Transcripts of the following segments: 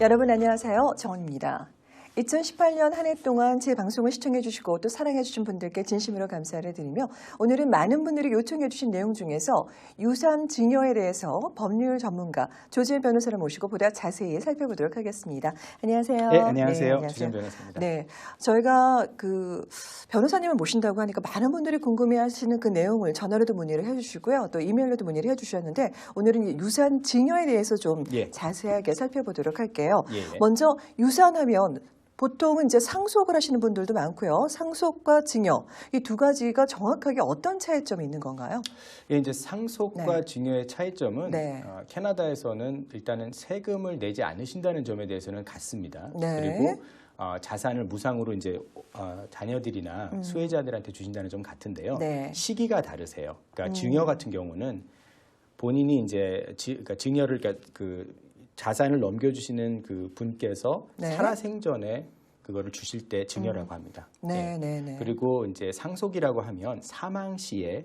여러분 안녕하세요. 정원입니다. 2018년 한 해 동안 제 방송을 시청해 주시고 또 사랑해 주신 분들께 진심으로 감사를 드리며 오늘은 많은 분들이 요청해 주신 내용 중에서 유산 증여에 대해서 법률 전문가 조지현 변호사를 모시고 보다 자세히 살펴보도록 하겠습니다. 안녕하세요. 네, 안녕하세요. 네, 조지현 변호사입니다. 네, 저희가 변호사님을 모신다고 하니까 많은 분들이 궁금해하시는 그 내용을 전화로도 문의를 해주시고요, 또 이메일로도 문의를 해주셨는데 오늘은 유산 증여에 대해서 좀 자세하게 살펴보도록 할게요. 먼저 유산하면 보통은 이제 상속을 하시는 분들도 많고요. 상속과 증여 이 두 가지가 정확하게 어떤 차이점이 있는 건가요? 예, 이제 상속과 증여의 차이점은 캐나다에서는 일단은 세금을 내지 않으신다는 점에 대해서는 같습니다. 그리고 자산을 무상으로 이제 자녀들이나 수혜자들한테 주신다는 점 같은데요. 시기가 다르세요. 그러니까 증여 같은 경우는 본인이 이제 그러니까 증여를 그 자산을 넘겨주시는 그 분께서 살아생전에 그거를 주실 때 증여라고 합니다. 그리고 이제 상속이라고 하면 사망 시에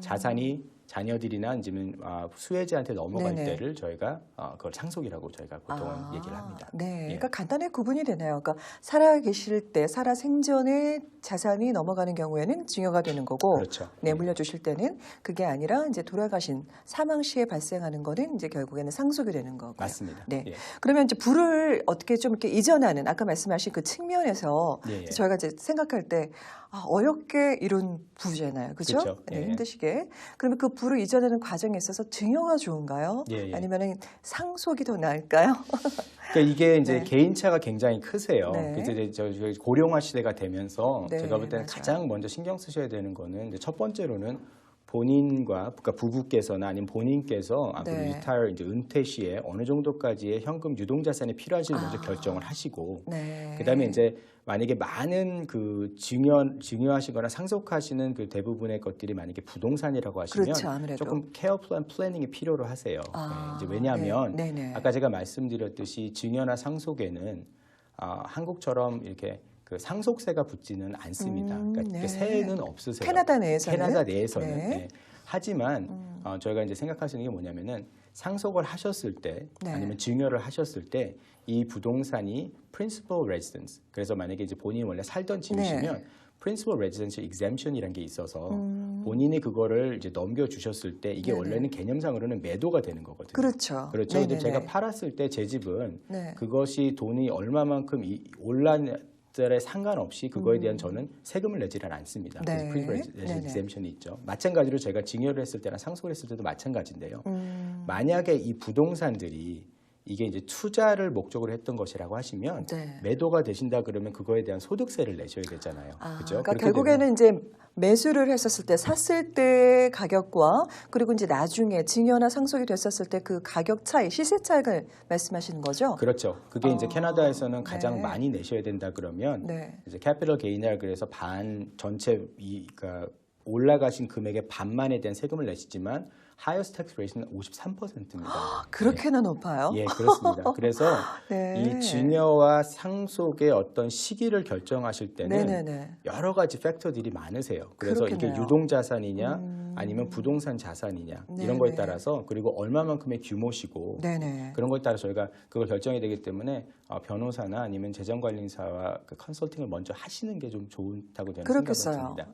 자산이 자녀들이나 아니면 수혜자한테 넘어갈 때를 저희가 그걸 상속이라고 저희가 보통은 얘기를 합니다. 그러니까 간단하게 구분이 되나요? 그러니까 살아 계실 때, 살아 생전에 자산이 넘어가는 경우에는 증여가 되는 거고, 물려주실 때는 그게 아니라 이제 돌아가신 사망 시에 발생하는 거는 이제 결국에는 상속이 되는 거고요. 맞습니다. 그러면 이제 부를 어떻게 좀 이렇게 이전하는 아까 말씀하신 그 측면에서 저희가 이제 생각할 때 어렵게 이룬 부잖아요, 그렇죠? 힘드시게. 그러면 그 부를 이전하는 과정에 있어서 증여가 좋은가요? 아니면은 상속이 더 나을까요? 그러니까 이게 이제 개인차가 굉장히 크세요. 그래서 이제 고령화 시대가 되면서 제가 볼 때는 가장 먼저 신경 쓰셔야 되는 거는 이제 첫 번째로는 본인과 그러니까 부부께서나 아니면 본인께서 앞으로 리타이어 이제 은퇴 시에 어느 정도까지의 현금 유동 자산이 필요한지를 먼저 결정을 하시고 그다음에 이제 만약에 많은 그 증여하시거나 상속하시는 그 대부분의 것들이 만약에 부동산이라고 하시면 조금 케어 플래닝이 필요로 하세요. 이제 왜냐하면 아까 제가 말씀드렸듯이 증여나 상속에는 한국처럼 이렇게 그 상속세가 붙지는 않습니다. 그러니까 세는 없으세요. 캐나다 내에서는. 캐나다 내에서는. 하지만 저희가 이제 생각하시는 게 뭐냐면은 상속을 하셨을 때 아니면 증여를 하셨을 때 이 부동산이 principal residence. 그래서 만약에 이제 본인이 원래 살던 집이시면 principal residential exemption이라는 게 있어서 본인이 그거를 이제 넘겨주셨을 때 이게 원래는 개념상으로는 매도가 되는 거거든요. 그렇죠. 근데 제가 팔았을 때 제 집은 그것이 돈이 얼마만큼 올랐에 상관없이 그거에 대한 저는 세금을 내지를 않습니다. 그래서 principal exemption이 있죠. 마찬가지로 제가 증여를 했을 때나 상속을 했을 때도 마찬가지인데요. 만약에 이 부동산들이 이게 이제 투자를 목적으로 했던 것이라고 하시면 매도가 되신다 그러면 그거에 대한 소득세를 내셔야 되잖아요. 그죠? 그러니까 결국에는 이제 매수를 했었을 때 샀을 때 가격과 그리고 이제 나중에 증여나 상속이 됐었을 때 그 가격 차이, 시세 차익을 말씀하시는 거죠? 그렇죠. 그게 이제 캐나다에서는 가장 많이 내셔야 된다 그러면 이제 캐피털 게인이라 그래서 반 전체 그러니까 올라가신 금액의 반만에 대한 세금을 내시지만 highest tax rate는 53%입니다. 그렇게나 높아요? 예, 그렇습니다. 그래서 이 증여와 상속의 어떤 시기를 결정하실 때는 여러 가지 팩터들이 많으세요. 그래서 이게 유동자산이냐 아니면 부동산 자산이냐 이런 거에 따라서 그리고 얼마만큼의 규모시고 그런 거에 따라 저희가 그걸 결정해야 되기 때문에 변호사나 아니면 재정관리사와 그 컨설팅을 먼저 하시는 게 좀 좋다고 저는 생각합니다.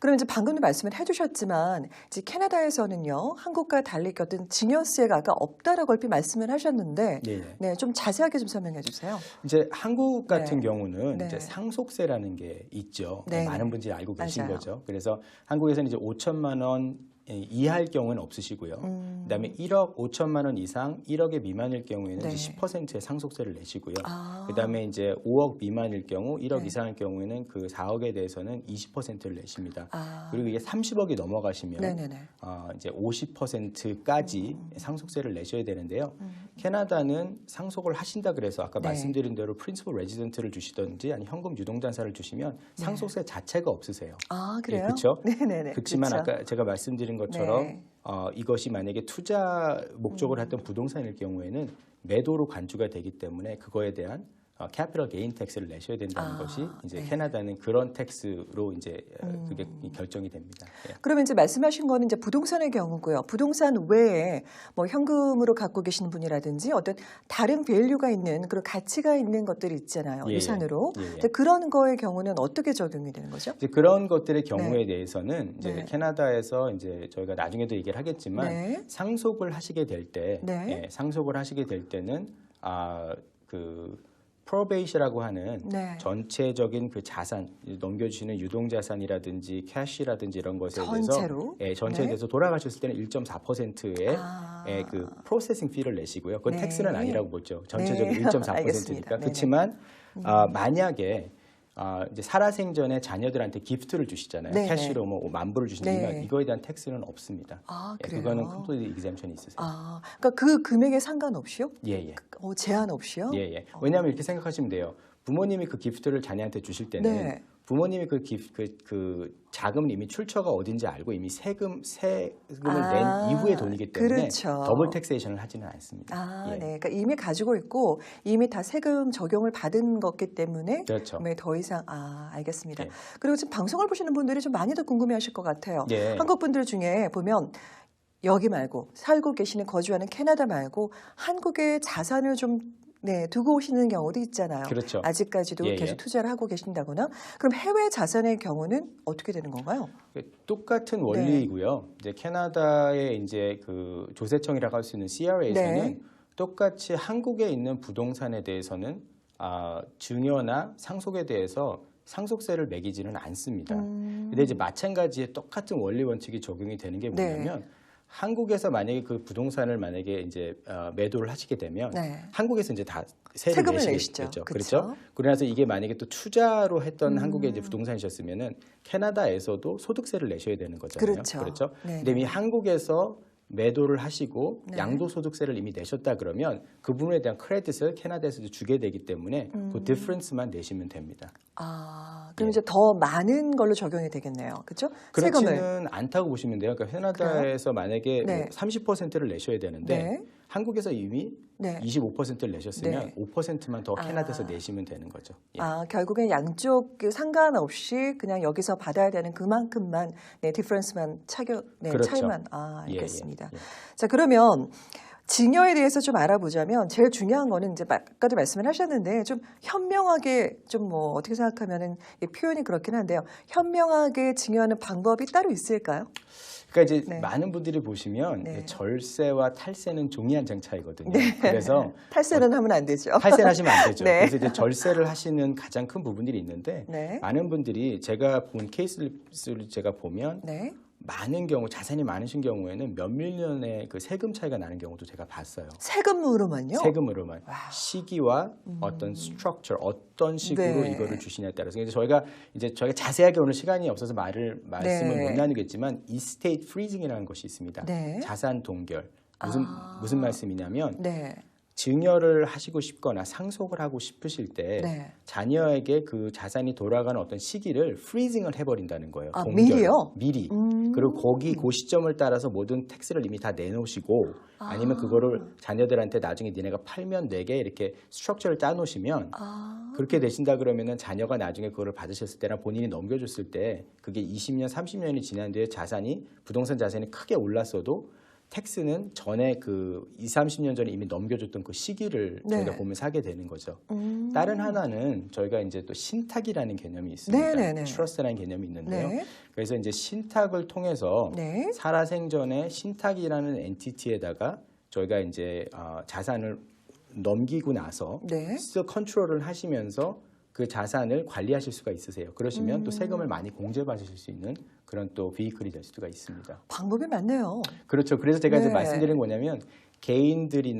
그럼 이제 방금도 말씀을 해주셨지만 이제 캐나다에서는요 한국과 달리 어떤 증여세가 아까 없다라고 얼핏 말씀을 하셨는데 좀 자세하게 좀 설명해 주세요. 이제 한국 같은 경우는 이제 상속세라는 게 있죠. 많은 분들이 알고 계신 거죠. 그래서 한국에서는 이제 5천만 원 이하일 경우는 없으시고요. 그다음에 1억 5천만 원 이상 1억의 미만일 경우에는 이제 10%의 상속세를 내시고요. 그다음에 이제 5억 미만일 경우 1억 이상일 경우에는 그 4억에 대해서는 20%를 내십니다. 그리고 이게 30억이 넘어가시면 이제 50%까지 상속세를 내셔야 되는데요. 캐나다는 상속을 하신다 그래서 아까 말씀드린 대로 프린시플 레지던트를 주시든지 아니 현금 유동자산을 주시면 상속세 자체가 없으세요. 아, 그래요? 그렇죠? 네네네. 그렇지만 그쵸. 아까 제가 말씀드린 것처럼 이것이 만약에 투자 목적으로 했던 부동산일 경우에는 매도로 간주가 되기 때문에 그거에 대한 캐피털 게인 텍스를 내셔야 된다는 것이 이제 캐나다는 그런 텍스로 이제 그게 결정이 됩니다. 예. 그러면 이제 말씀하신 거는 이제 부동산의 경우고요. 부동산 외에 뭐 현금으로 갖고 계시는 분이라든지 어떤 다른 밸류가 있는 그런 가치가 있는 것들이 있잖아요. 유산으로. 그런 거의 경우는 어떻게 적용이 되는 거죠? 이제 그런 것들의 경우에 대해서는 이제 캐나다에서 이제 저희가 나중에도 얘기를 하겠지만 상속을 하시게 될 때, 상속을 하시게 될 때는 그 프로베이시라고 하는 전체적인 그 자산 넘겨주시는 유동자산이라든지 캐시라든지 이런 것에 전체로? 대해서 전체에 대해서 돌아가셨을 때는 1.4%의 그 프로세싱 피를 내시고요. 그건 텍스는 아니라고 보죠. 전체적인 1.4%니까. 그렇지만 만약에 이제 살아생전에 자녀들한테 기프트를 주시잖아요. 캐시로 뭐 10,000불을 주시지만 이거에 대한 텍스는 없습니다. 그거는 컴플리트 exemption이 있으세요. 그러니까 그 금액에 상관없이요? 예. 제한 없이요? 예. 왜냐하면 이렇게 생각하시면 돼요. 부모님이 그 기프트를 자녀한테 주실 때는 부모님이 그 자금을 이미 출처가 어딘지 알고 이미 세금을 낸 이후의 돈이기 때문에 더블 텍세이션을 하지는 않습니다. 그러니까 이미 가지고 있고 이미 다 세금 적용을 받은 거기 때문에 더 이상 알겠습니다. 그리고 지금 방송을 보시는 분들이 좀 많이들 궁금해하실 것 같아요. 한국 분들 중에 보면 여기 말고 살고 계시는 거주하는 캐나다 말고 한국에 자산을 좀 두고 오시는 경우도 있잖아요. 그렇죠. 아직까지도 계속 투자를 하고 계신다거나. 그럼 해외 자산의 경우는 어떻게 되는 건가요? 똑같은 원리이고요. 이제 캐나다의 이제 그 조세청이라고 할 수 있는 CRA에서는 똑같이 한국에 있는 부동산에 대해서는 증여나 상속에 대해서 상속세를 매기지는 않습니다. 근데 이제 마찬가지의 똑같은 원리 원칙이 적용이 되는 게 뭐냐면 한국에서 만약에 그 부동산을 만약에 이제 매도를 하시게 되면 한국에서 이제 다 세금을 내시겠죠. 그렇죠? 그래서 이게 만약에 또 투자로 했던 한국의 이제 부동산이셨으면은 캐나다에서도 소득세를 내셔야 되는 거잖아요. 그렇죠? 근데 이미 한국에서 매도를 하시고 양도소득세를 이미 내셨다 그러면 그 부분에 대한 크레딧을 캐나다에서도 주게 되기 때문에 그 디퍼런스만 내시면 됩니다. 그럼 이제 더 많은 걸로 적용이 되겠네요. 그렇죠? 그렇지는 않다고 보시면 돼요. 그러니까 캐나다에서 만약에 뭐 30%를 내셔야 되는데 한국에서 이미 25%를 내셨으면 5%만 더 캐나다에서 내시면 되는 거죠. 결국엔 양쪽 상관없이 그냥 여기서 받아야 되는 그만큼만 디퍼런스만 차이만 알겠습니다. 자, 그러면 증여에 대해서 좀 알아보자면 제일 중요한 거는 이제 아까도 말씀을 하셨는데 좀 현명하게 좀 뭐 어떻게 생각하면은 표현이 그렇긴 한데요. 현명하게 증여하는 방법이 따로 있을까요? 그러니까 이제 많은 분들이 보시면 절세와 탈세는 종이 한 장 차이거든요. 그래서 탈세는 하면 안 되죠. 탈세는 하시면 안 되죠. 그래서 이제 절세를 하시는 가장 큰 부분들이 있는데 많은 분들이 제가 본 케이스를 제가 보면 많은 경우 자산이 많으신 경우에는 몇몇 년의 그 세금 차이가 나는 경우도 제가 봤어요. 세금으로만요? 세금으로만. 시기와 어떤 스트럭처, 어떤 식으로 이거를 주시냐에 따라서. 그래서 저희가 자세하게 오늘 시간이 없어서 말씀을 못 나누겠지만 이스테이트 프리징이라는 것이 있습니다. 자산 동결. 무슨 말씀이냐면 증여를 하시고 싶거나 상속을 하고 싶으실 때 자녀에게 그 자산이 돌아가는 어떤 시기를 프리징을 해버린다는 거예요. 미리요? 미리. 그리고 그 시점을 따라서 모든 텍스를 이미 다 내놓으시고 아니면 그거를 자녀들한테 나중에 니네가 팔면 내게 이렇게 스트럭처를 짜놓으시면 그렇게 되신다 그러면은 자녀가 나중에 그거를 받으셨을 때나 본인이 넘겨줬을 때 그게 20년, 30년이 지난 뒤에 부동산 자산이 크게 올랐어도 텍스는 전에 그 20, 30년 전에 이미 넘겨줬던 그 시기를 저희가 보면서 하게 되는 거죠. 다른 하나는 저희가 이제 또 신탁이라는 개념이 있습니다. 트러스트라는 개념이 있는데요. 그래서 이제 신탁을 통해서 살아생전에 신탁이라는 엔티티에다가 저희가 이제 자산을 넘기고 나서 컨트롤을 하시면서 그 자산을 관리하실 수가 있으세요. 그러시면 또 세금을 많이 공제받으실 수 있는 그런 또 비이클이 될 수가 있습니다. 방법이 많네요. 그렇죠. 그래서 제가 이제 말씀드린 거냐면 개인들이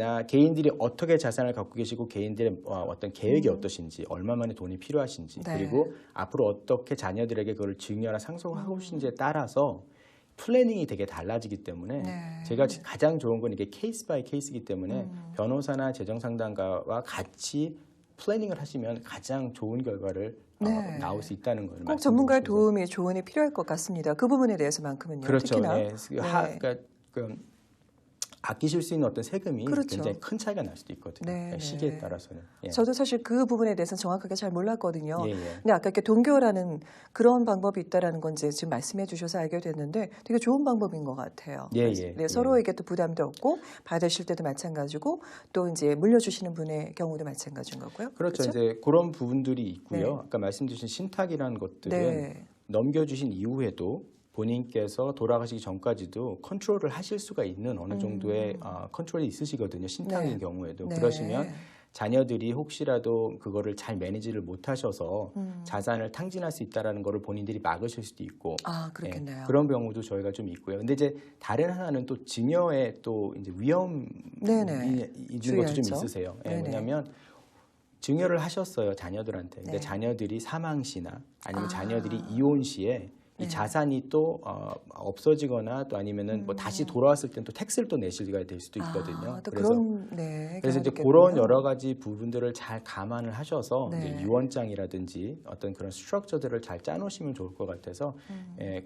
어떻게 자산을 갖고 계시고 개인들의 어떤 계획이 어떠신지, 얼마만의 돈이 필요하신지, 그리고 앞으로 어떻게 자녀들에게 그걸 증여나 상속하고 싶은지에 따라서 플래닝이 되게 달라지기 때문에 제가 가장 좋은 건 이게 케이스 바이 케이스이기 때문에 변호사나 재정상담가와 같이 플래닝을 하시면 가장 좋은 결과를 나올 수 있다는 걸 꼭 전문가의 도움이 조언이 필요할 것 같습니다. 그 부분에 대해서만큼은요. 그렇죠. 특히나. 그러니까 아끼실 수 있는 어떤 세금이 굉장히 큰 차이가 날 수도 있거든요. 시기에 따라서는. 저도 사실 그 부분에 대해서는 정확하게 잘 몰랐거든요. 근데 아까 이렇게 동결하는 그런 방법이 있다라는 건 이제 지금 말씀해 주셔서 알게 됐는데 되게 좋은 방법인 것 같아요. 서로에게 또 부담도 없고 받으실 때도 마찬가지고 또 이제 물려주시는 분의 경우도 마찬가지인 거고요. 그렇죠. 이제 그런 부분들이 있고요. 아까 말씀 주신 신탁이라는 것들은 넘겨주신 이후에도 본인께서 돌아가시기 전까지도 컨트롤을 하실 수가 있는 어느 정도의 컨트롤이 있으시거든요. 신탁인 경우에도. 그러시면 자녀들이 혹시라도 그거를 잘 매니지를 못하셔서 자산을 탕진할 수 있다라는 거를 본인들이 막으실 수도 있고. 그렇겠네요. 그런 경우도 저희가 좀 있고요. 근데 이제 다른 하나는 또 증여에 또 이제 위험이 있는 것도 좀 있으세요. 왜냐하면 증여를 하셨어요, 자녀들한테. 근데 자녀들이 사망 시나 아니면 자녀들이 이혼 시에 이 자산이 또 없어지거나 또 아니면은 뭐 다시 돌아왔을 땐 또 텍스를 또 내시게 될 수도 있거든요. 그래서 이제 그런 여러 가지 부분들을 잘 감안을 하셔서 이제 유언장이라든지 어떤 그런 스트럭처들을 잘 짜놓으시면 좋을 것 같아서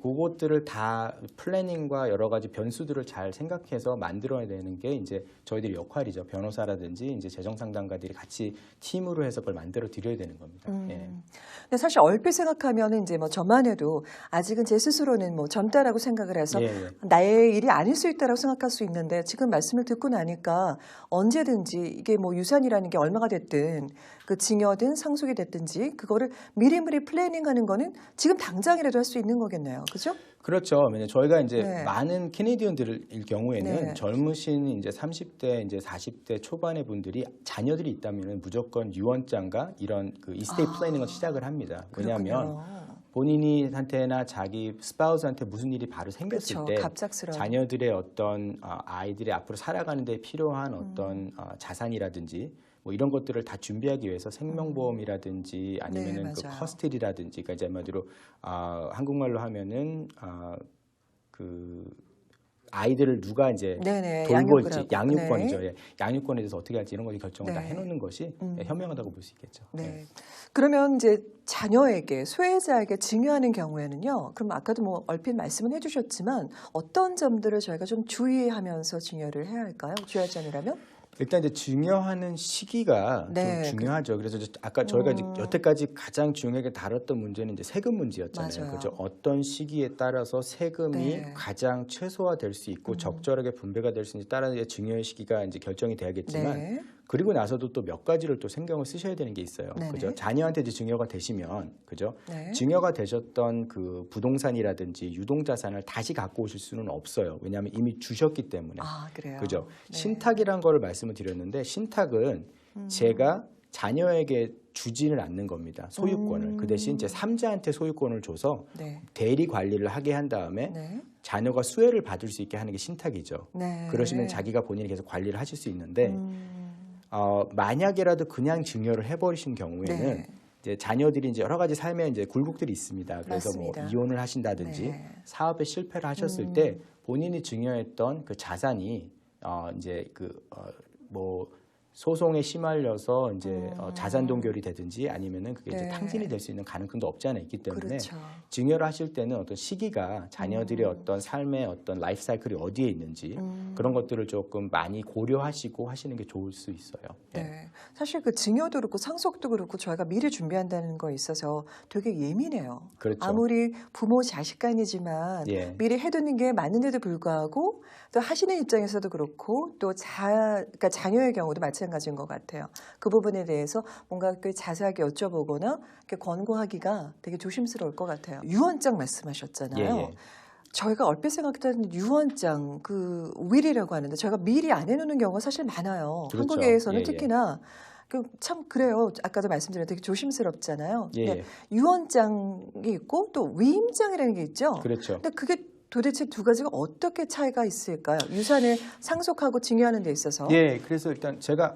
그것들을 다 플래닝과 여러 가지 변수들을 잘 생각해서 만들어야 되는 게 이제 저희들의 역할이죠. 변호사라든지 이제 재정상담가들이 같이 팀으로 해서 그걸 만들어 드려야 되는 겁니다. 근데 사실 얼핏 생각하면은 이제 뭐 저만 해도 아직은 제 스스로는 뭐 젊다라고 생각을 해서 나의 일이 아닐 수 있다라고 생각할 수 있는데 지금 말씀을 듣고 나니까 언제든지 이게 뭐 유산이라는 게 얼마가 됐든 그 증여든 상속이 됐든지 그거를 미리미리 플래닝하는 거는 지금 당장이라도 할 수 있는 거겠네요. 그죠? 그렇죠. 왜냐면 저희가 이제 많은 캐네디언들일 경우에는 젊으신 이제 30대, 이제 40대 초반의 분들이 자녀들이 있다면 무조건 유언장과 이런 그 이스테이트 플래닝을 시작을 합니다. 왜냐하면 본인한테나 자기 스파우스한테 무슨 일이 바로 생겼을 때 자녀들의 어떤 아이들의 앞으로 살아가는 데 필요한 어떤 자산이라든지 뭐 이런 것들을 다 준비하기 위해서 생명보험이라든지 아니면은 그 커스터디라든지 그러니까 이제 한마디로 한국말로 하면은 그 아이들을 누가 이제 돌볼지 양육권이죠. 양육권에 대해서 어떻게 할지 이런 것을 결정을 다 해놓는 것이 현명하다고 볼 수 있겠죠. 그러면 이제 자녀에게 소외자에게 증여하는 경우에는요. 그럼 아까도 뭐 얼핏 말씀은 해주셨지만 어떤 점들을 저희가 좀 주의하면서 증여를 해야 할까요? 주의할 점이라면? 일단 이제 증여하는 시기가 좀 중요하죠. 그래서 아까 저희가 이제 여태까지 가장 중요하게 다뤘던 문제는 이제 세금 문제였잖아요. 그렇죠? 어떤 시기에 따라서 세금이 가장 최소화될 수 있고 적절하게 분배가 될 수 있는지 따라 증여의 시기가 이제 결정이 돼야겠지만 그리고 나서도 또 몇 가지를 또 신경을 쓰셔야 되는 게 있어요. 그죠? 자녀한테 이제 증여가 되시면, 그죠? 증여가 되셨던 그 부동산이라든지 유동자산을 다시 갖고 오실 수는 없어요. 왜냐하면 이미 주셨기 때문에. 그래요? 그죠? 신탁이란 거를 말씀을 드렸는데 신탁은 제가 자녀에게 주지는 않는 겁니다. 소유권을. 그 대신 제 3자한테 소유권을 줘서 대리 관리를 하게 한 다음에 자녀가 수혜를 받을 수 있게 하는 게 신탁이죠. 그러시면 자기가 본인이 계속 관리를 하실 수 있는데 만약에라도 그냥 증여를 해버리신 경우에는 이제 자녀들이 이제 여러 가지 삶의 이제 굴곡들이 있습니다. 그래서 뭐 이혼을 하신다든지 사업에 실패를 하셨을 때 본인이 증여했던 그 자산이 이제 뭐 소송에 심할려서 이제 자산 동결이 되든지 아니면은 그게 이제 탕진이 될 수 있는 가능성도 없지 않아 있기 때문에 증여를 하실 때는 어떤 시기가 자녀들의 어떤 삶의 어떤 라이프 사이클이 어디에 있는지 그런 것들을 조금 많이 고려하시고 하시는 게 좋을 수 있어요. 사실 그 증여도 그렇고 상속도 그렇고 저희가 미리 준비한다는 거에 있어서 되게 예민해요. 아무리 부모 자식 간이지만 미리 해두는 게 맞는데도 불구하고 또 하시는 입장에서도 그렇고 또 그러니까 자녀의 경우도 마찬가지인 것 같아요. 그 부분에 대해서 뭔가 자세하게 여쭤보거나 이렇게 권고하기가 되게 조심스러울 것 같아요. 유언장 말씀하셨잖아요. 저희가 얼핏 생각했던 유언장 그 윌이라고 하는데 저희가 미리 안 해놓는 경우가 사실 많아요. 한국에서는 특히나 참 그래요. 아까도 말씀드렸는데 되게 조심스럽잖아요. 유언장이 있고 또 위임장이라는 게 있죠. 근데 그게 도대체 두 가지가 어떻게 차이가 있을까요? 유산을 상속하고 증여하는 데 있어서. 그래서 일단 제가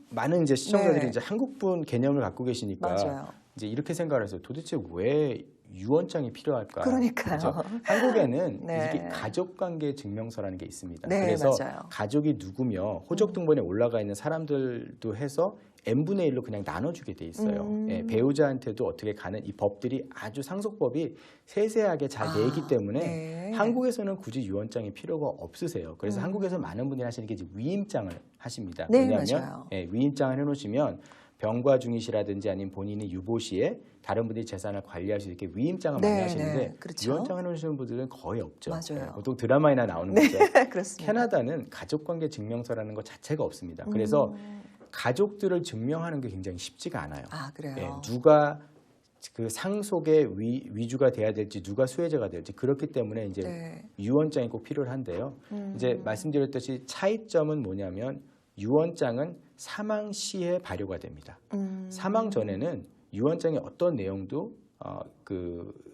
많은 이제 시청자들이 이제 한국분 개념을 갖고 계시니까 이제 이렇게 생각을 해서 도대체 왜 유언장이 필요할까? 그러니까요. 그렇죠? 한국에는 네. 이게 가족관계 증명서라는 게 있습니다. 네, 그래서 맞아요. 가족이 누구며 호적등본에 올라가 있는 사람들도 해서 n분의 1로 그냥 나눠주게 돼 있어요. 예, 배우자한테도 어떻게 가는 이 법들이 아주 상속법이 세세하게 잘 돼 있기 때문에 네. 한국에서는 굳이 유언장이 필요가 없으세요. 그래서 한국에서 많은 분들이 하시는 게 이제 위임장을 하십니다. 네, 왜냐하면 맞아요. 예, 위임장을 해놓으시면 병과 중이시라든지 아니면 본인이 유보시에 다른 분들이 재산을 관리할 수 있게 위임장을 네, 많이 하시는데 네, 그렇죠. 유언장 해놓으시는 분들은 거의 없죠. 맞아요. 예, 보통 드라마에나 나오는 네, 거죠. 그렇습니다. 캐나다는 가족관계 증명서라는 것 자체가 없습니다. 그래서 가족들을 증명하는 게 굉장히 쉽지가 않아요. 아, 그래요. 예, 누가 그 상속의 위주가 돼야 될지 누가 수혜자가 될지 그렇기 때문에 이제 네. 유언장이 꼭 필요한데요. 이제 말씀드렸듯이 차이점은 뭐냐면 유언장은 사망 시에 발효가 됩니다. 사망 전에는 유언장의 어떤 내용도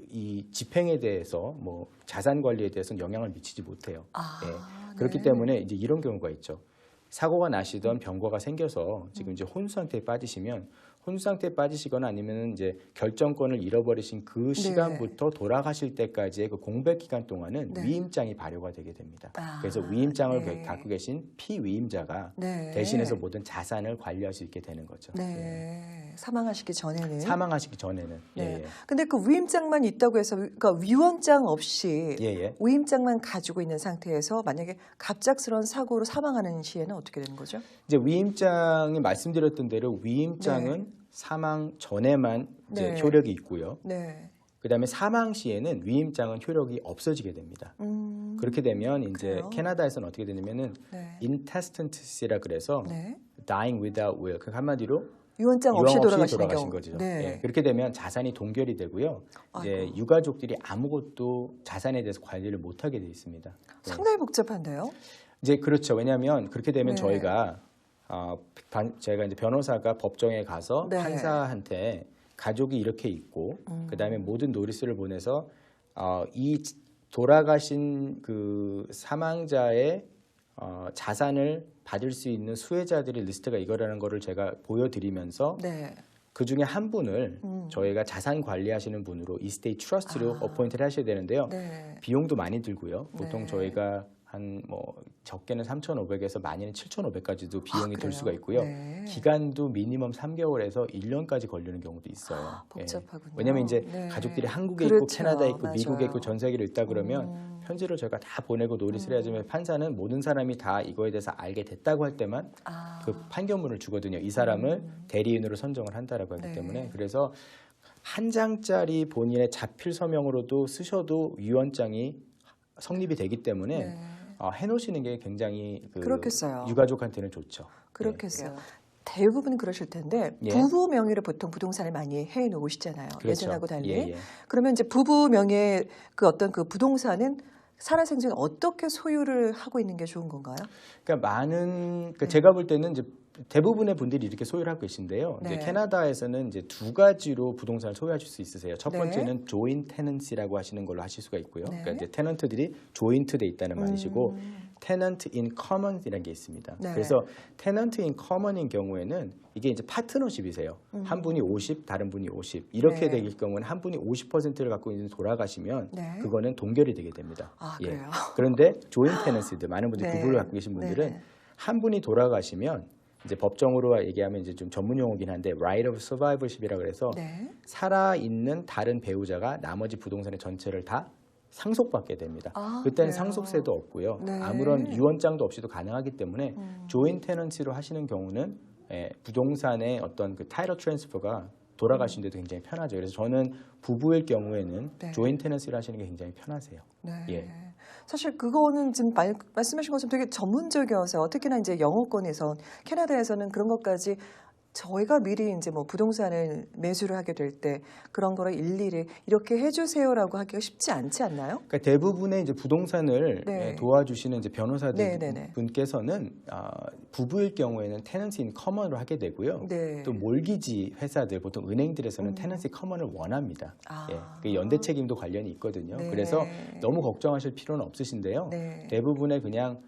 이 집행에 대해서 뭐 자산 관리에 대해서는 영향을 미치지 못해요. 아, 예, 그렇기 네. 때문에 이제 이런 경우가 있죠. 사고가 나시던 병과가 생겨서 지금 이제 혼수 상태에 빠지시면 혼수 상태에 빠지시거나 아니면 이제 결정권을 잃어버리신 그 시간부터 돌아가실 때까지의 그 공백 기간 동안은 네. 위임장이 발효가 되게 됩니다. 아, 그래서 위임장을 네. 갖고 계신 피위임자가 네. 대신해서 모든 자산을 관리할 수 있게 되는 거죠. 네. 사망하시기 전에는. 사망하시기 전에는. 네. 예, 예. 근데 그 위임장만 있다고 해서 그러니까 위원장 없이 예, 예. 위임장만 가지고 있는 상태에서 만약에 갑작스러운 사고로 사망하는 시에는 어떻게 되는 거죠? 이제 위임장이 말씀드렸던 대로 위임장은 네. 사망 전에만 이제 네. 효력이 있고요. 네. 그다음에 사망 시에는 위임장은 효력이 없어지게 됩니다. 그렇게 되면 이제 그래요? 캐나다에서는 어떻게 되냐면은 네. intestacy라 그래서 네. dying without will. 그 한마디로 유언장 유언 없이 없이 돌아가시는 돌아가신 경우. 거죠. 네. 예, 그렇게 되면 자산이 동결이 되고요. 이제 아이고. 유가족들이 아무것도 자산에 대해서 관리를 못하게 돼 있습니다. 예. 상당히 복잡한데요. 이제 그렇죠. 왜냐하면 그렇게 되면 네. 저희가 제가 이제 변호사가 법정에 가서 네. 판사한테 가족이 이렇게 있고 그다음에 모든 노리스를 보내서 이 돌아가신 그 사망자의 자산을 받을 수 있는 수혜자들의 리스트가 이거라는 거를 제가 보여드리면서 네. 그 중에 한 분을 저희가 자산 관리하시는 분으로 이스테이트 트러스트로 어포인트를 하셔야 되는데요. 네. 비용도 많이 들고요. 보통 네. 저희가 한 뭐 적게는 3,500에서 많이는 7,500까지도 비용이 들 그래요? 수가 있고요. 네. 기간도 미니멈 3개월에서 1년까지 걸리는 경우도 있어요. 복잡하군요. 왜냐하면 이제 네. 가족들이 한국에 그렇죠. 있고 캐나다에 있고 맞아요. 미국에 있고 전 세계로 있다 그러면 편지를 저희가 다 보내고 노리스를 해야지만 판사는 모든 사람이 다 이거에 대해서 알게 됐다고 할 때만 그 판결문을 주거든요. 이 사람을 대리인으로 선정을 한다라고 하기 네. 때문에 그래서 한 장짜리 본인의 자필 서명으로도 쓰셔도 유언장이 성립이 되기 때문에 네. 해놓으시는 게 굉장히 그렇겠어요. 유가족한테는 좋죠. 그렇겠어요. 대부분 그러실 텐데 예. 부부 명의로 보통 부동산을 많이 해 놓으시잖아요. 그렇죠. 예전하고 달리. 예, 예. 그러면 이제 부부 명의 그 어떤 그 부동산은 살아생전에 어떻게 소유를 하고 있는 게 좋은 건가요? 그러니까 제가 볼 때는 이제 대부분의 분들이 이렇게 소유를 하고 계신데요. 네. 이제 캐나다에서는 이제 두 가지로 부동산을 소유하실 수 있으세요. 첫 네. 번째는 조인 테넌시라고 하시는 걸로 하실 수가 있고요. 네. 그러니까 이제 테넌트들이 조인트 돼 있다는 말이시고 테넌트 인 커먼이라는 게 있습니다. 네. 그래서 테넌트 인 커먼인 경우에는 이게 이제 파트너십이세요. 한 분이 50, 다른 분이 50 이렇게 네. 될 경우는 한 분이 50%를 갖고 있는 돌아가시면 네. 그거는 동결이 되게 됩니다. 아, 예. 그래요? 그런데 조인 테넌시들 많은 분들이 네. 부부를 갖고 계신 분들은 네. 한 분이 돌아가시면 이제 법정으로 얘기하면 이제 좀 전문 용어긴 한데 right of survivorship이라고 해서 네. 살아 있는 다른 배우자가 나머지 부동산의 전체를 다 상속받게 됩니다. 아, 그때는 그래요? 상속세도 없고요. 네. 아무런 유언장도 없이도 가능하기 때문에 조인 테넌시로 하시는 경우는 부동산의 어떤 그 타이틀 트랜스퍼가 돌아가시는데도 굉장히 편하죠. 그래서 저는 부부일 경우에는 네. 조인 테넌시를 하시는 게 굉장히 편하세요. 네. 예. 사실 그거는 지금 말씀하신 것처럼 되게 전문적이어서 특히나 이제 영어권에서 캐나다에서는 그런 것까지 저희가 미리 이제 뭐 부동산을 매수를 하게 될 때 그런 거를 일일이 이렇게 해주세요라고 하기가 쉽지 않지 않나요? 그러니까 대부분의 이제 부동산을 네. 도와주시는 이제 변호사들 네, 네, 네. 분께서는 부부일 경우에는 테넌시 인 커먼으로 하게 되고요. 네. 또 몰기지 회사들 보통 은행들에서는 테넌시 커먼을 원합니다. 아. 예, 그 연대 책임도 관련이 있거든요. 네. 그래서 너무 걱정하실 필요는 없으신데요. 네. 대부분의 그냥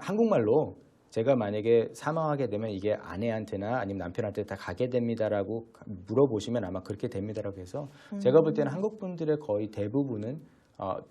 한국말로 제가 만약에 사망하게 되면 이게 아내한테나 아니면 남편한테 다 가게 됩니다라고 물어보시면 아마 그렇게 됩니다라고 해서 제가 볼 때는 한국 분들의 거의 대부분은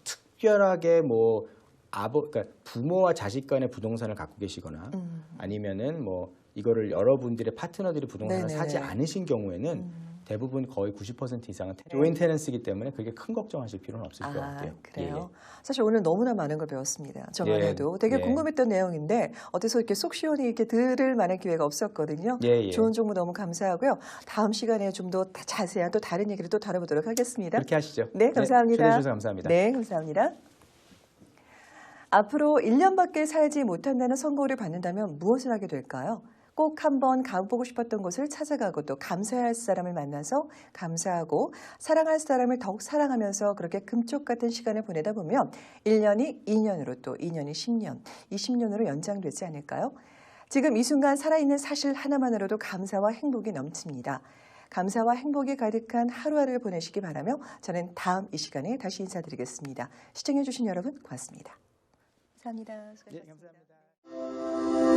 특별하게 뭐 그러니까 부모와 자식 간의 부동산을 갖고 계시거나 아니면은 뭐 이거를 여러분들의 파트너들이 부동산을 네네. 사지 않으신 경우에는 대부분 거의 90% 이상은 조인 테넌스이기 때문에 그렇게 큰 걱정하실 필요는 없을 것 같아요. 그래요? 예. 사실 오늘 너무나 많은 걸 배웠습니다. 저만 예. 해도 되게 예. 궁금했던 내용인데 어디서 이렇게 속 시원히 이렇게 들을 만한 기회가 없었거든요. 예. 좋은 정보 너무 감사하고요. 다음 시간에 좀 더 자세한 또 다른 얘기를 또 다뤄보도록 하겠습니다. 그렇게 하시죠. 네, 감사합니다. 초대해 주셔서 감사합니다. 네, 감사합니다. 앞으로 1년밖에 살지 못한다는 선고를 받는다면 무엇을 하게 될까요? 꼭 한번 가보고 싶었던 곳을 찾아가고 또 감사할 사람을 만나서 감사하고 사랑할 사람을 더욱 사랑하면서 그렇게 금쪽 같은 시간을 보내다 보면 1년이 2년으로 또 2년이 10년, 20년으로 연장되지 않을까요? 지금 이 순간 살아있는 사실 하나만으로도 감사와 행복이 넘칩니다. 감사와 행복이 가득한 하루하루를 보내시기 바라며 저는 다음 이 시간에 다시 인사드리겠습니다. 시청해주신 여러분 고맙습니다. 감사합니다. 예, 감사합니다.